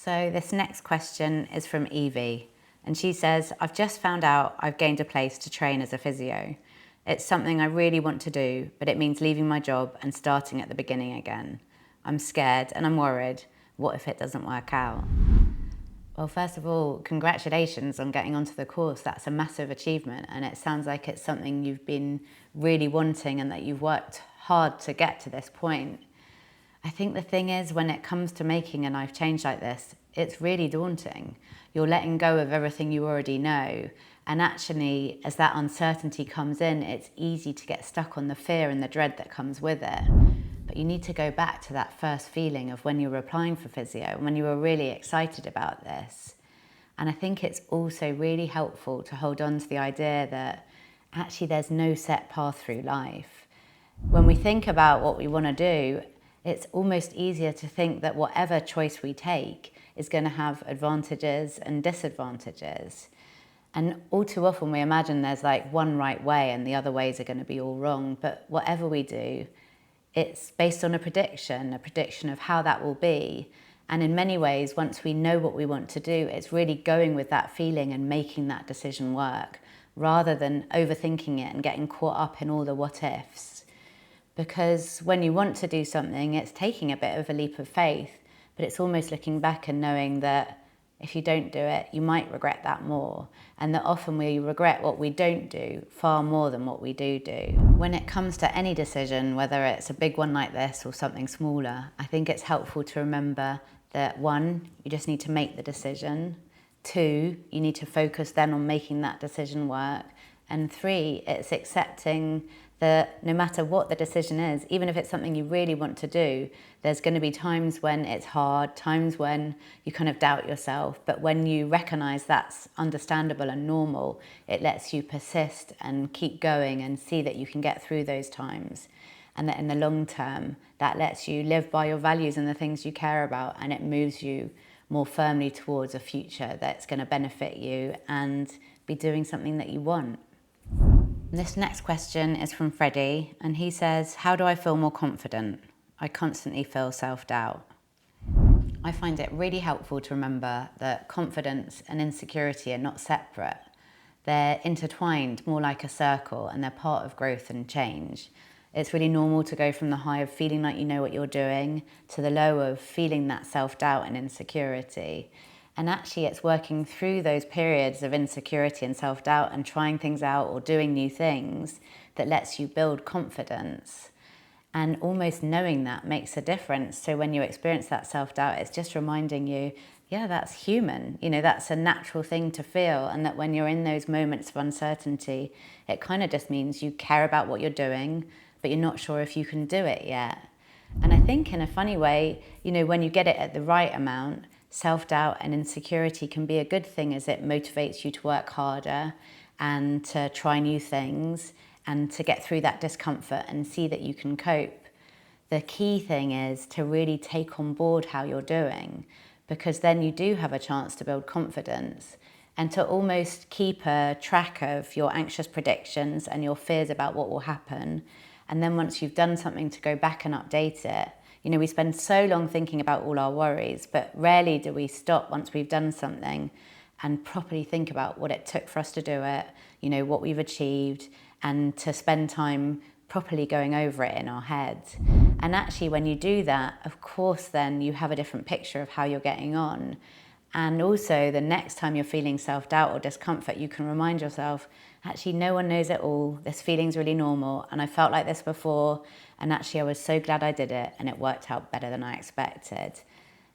So this next question is from Evie, and she says, I've just found out I've gained a place to train as a physio. It's something I really want to do, but it means leaving my job and starting at the beginning again. I'm scared and I'm worried. What if it doesn't work out? Well, first of all, congratulations on getting onto the course. That's a massive achievement, and it sounds like it's something you've been really wanting and that you've worked hard to get to this point. I think the thing is, when it comes to making a life change like this, it's really daunting. You're letting go of everything you already know, and actually, as that uncertainty comes in, it's easy to get stuck on the fear and the dread that comes with it. But you need to go back to that first feeling of when you were applying for physio, when you were really excited about this. And I think it's also really helpful to hold on to the idea that actually there's no set path through life. When we think about what we want to do, it's almost easier to think that whatever choice we take is going to have advantages and disadvantages. And all too often we imagine there's like one right way and the other ways are going to be all wrong. But whatever we do, it's based on a prediction of how that will be. And in many ways, once we know what we want to do, it's really going with that feeling and making that decision work, rather than overthinking it and getting caught up in all the what ifs. Because when you want to do something, it's taking a bit of a leap of faith, but it's almost looking back and knowing that if you don't do it, you might regret that more. And that often we regret what we don't do far more than what we do. When it comes to any decision, whether it's a big one like this or something smaller, I think it's helpful to remember that 1, you just need to make the decision. 2, you need to focus then on making that decision work. And 3, it's accepting that no matter what the decision is, even if it's something you really want to do, there's going to be times when it's hard, times when you kind of doubt yourself. But when you recognize that's understandable and normal, it lets you persist and keep going and see that you can get through those times. And that in the long term, that lets you live by your values and the things you care about, and it moves you more firmly towards a future that's going to benefit you and be doing something that you want. This next question is from Freddie, and he says, how do I feel more confident? I constantly feel self-doubt. I find it really helpful to remember that confidence and insecurity are not separate. They're intertwined, more like a circle, and they're part of growth and change. It's really normal to go from the high of feeling like you know what you're doing to the low of feeling that self-doubt and insecurity. And actually it's working through those periods of insecurity and self-doubt and trying things out or doing new things that lets you build confidence. And almost knowing that makes a difference. So when you experience that self-doubt, it's just reminding you, yeah, that's human. You know, that's a natural thing to feel. And that when you're in those moments of uncertainty, it kind of just means you care about what you're doing, but you're not sure if you can do it yet. And I think in a funny way, you know, when you get it at the right amount, self-doubt and insecurity can be a good thing, as it motivates you to work harder and to try new things and to get through that discomfort and see that you can cope. The key thing is to really take on board how you're doing, because then you do have a chance to build confidence and to almost keep a track of your anxious predictions and your fears about what will happen. And then once you've done something, to go back and update it. You know, we spend so long thinking about all our worries, but rarely do we stop once we've done something and properly think about what it took for us to do it, you know, what we've achieved, and to spend time properly going over it in our heads. And actually, when you do that, of course, then you have a different picture of how you're getting on. And also, the next time you're feeling self-doubt or discomfort, you can remind yourself, actually, no one knows it all. This feeling's really normal, and I felt like this before, and actually I was so glad I did it, and it worked out better than I expected.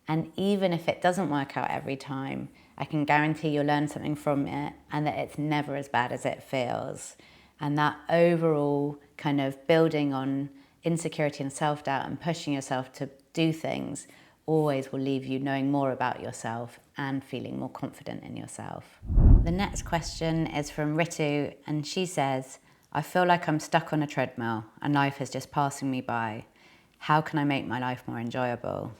And even if it doesn't work out every time, I can guarantee you'll learn something from it, and that it's never as bad as it feels. And that overall kind of building on insecurity and self-doubt and pushing yourself to do things always will leave you knowing more about yourself and feeling more confident in yourself. The next question is from Ritu, and she says, I feel like I'm stuck on a treadmill and life is just passing me by. How can I make my life more enjoyable?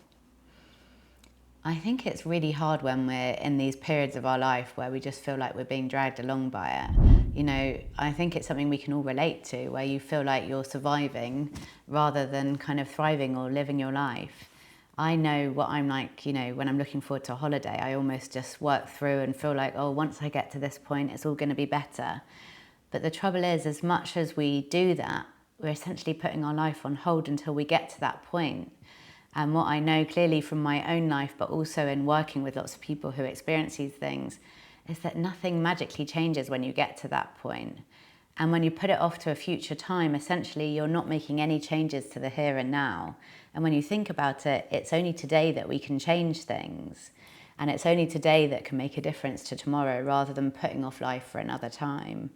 I think it's really hard when we're in these periods of our life where we just feel like we're being dragged along by it. You know, I think it's something we can all relate to, where you feel like you're surviving rather than kind of thriving or living your life. I know what I'm like, when I'm looking forward to a holiday, I almost just work through and feel like, oh, once I get to this point, it's all going to be better. But the trouble is, as much as we do that, we're essentially putting our life on hold until we get to that point. And what I know clearly from my own life, but also in working with lots of people who experience these things, is that nothing magically changes when you get to that point. And when you put it off to a future time, essentially you're not making any changes to the here and now. And when you think about it, it's only today that we can change things. And it's only today that can make a difference to tomorrow, rather than putting off life for another time.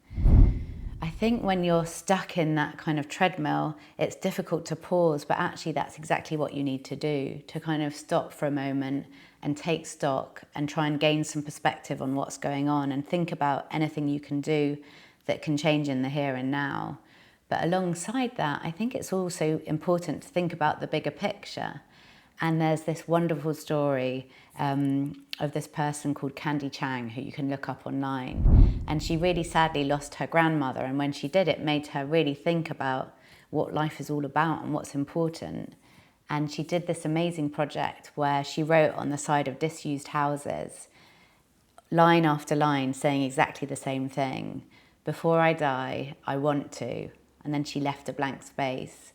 I think when you're stuck in that kind of treadmill, it's difficult to pause, but actually that's exactly what you need to do, to kind of stop for a moment and take stock and try and gain some perspective on what's going on and think about anything you can do that can change in the here and now. But alongside that, I think it's also important to think about the bigger picture. And there's this wonderful story of this person called Candy Chang, who you can look up online. And she really sadly lost her grandmother. And when she did, it made her really think about what life is all about and what's important. And she did this amazing project where she wrote on the side of disused houses, line after line, saying exactly the same thing. Before I die, I want to. And then she left a blank space.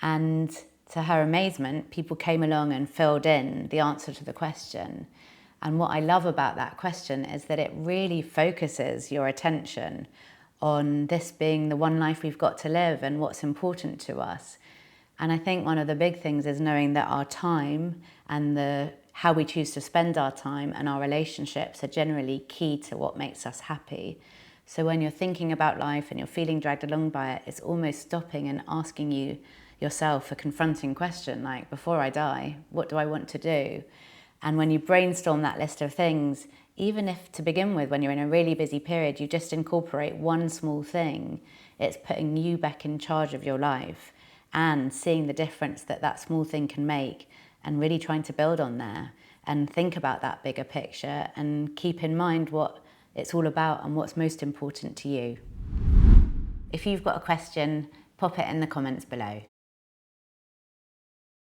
And to her amazement, people came along and filled in the answer to the question. And what I love about that question is that it really focuses your attention on this being the one life we've got to live and what's important to us. And I think one of the big things is knowing that our time and how we choose to spend our time and our relationships are generally key to what makes us happy. So when you're thinking about life and you're feeling dragged along by it, it's almost stopping and asking yourself a confronting question like, before I die, what do I want to do? And when you brainstorm that list of things, even if to begin with, when you're in a really busy period, you just incorporate one small thing, it's putting you back in charge of your life and seeing the difference that that small thing can make and really trying to build on there and think about that bigger picture and keep in mind what it's all about and what's most important to you. If you've got a question, pop it in the comments below.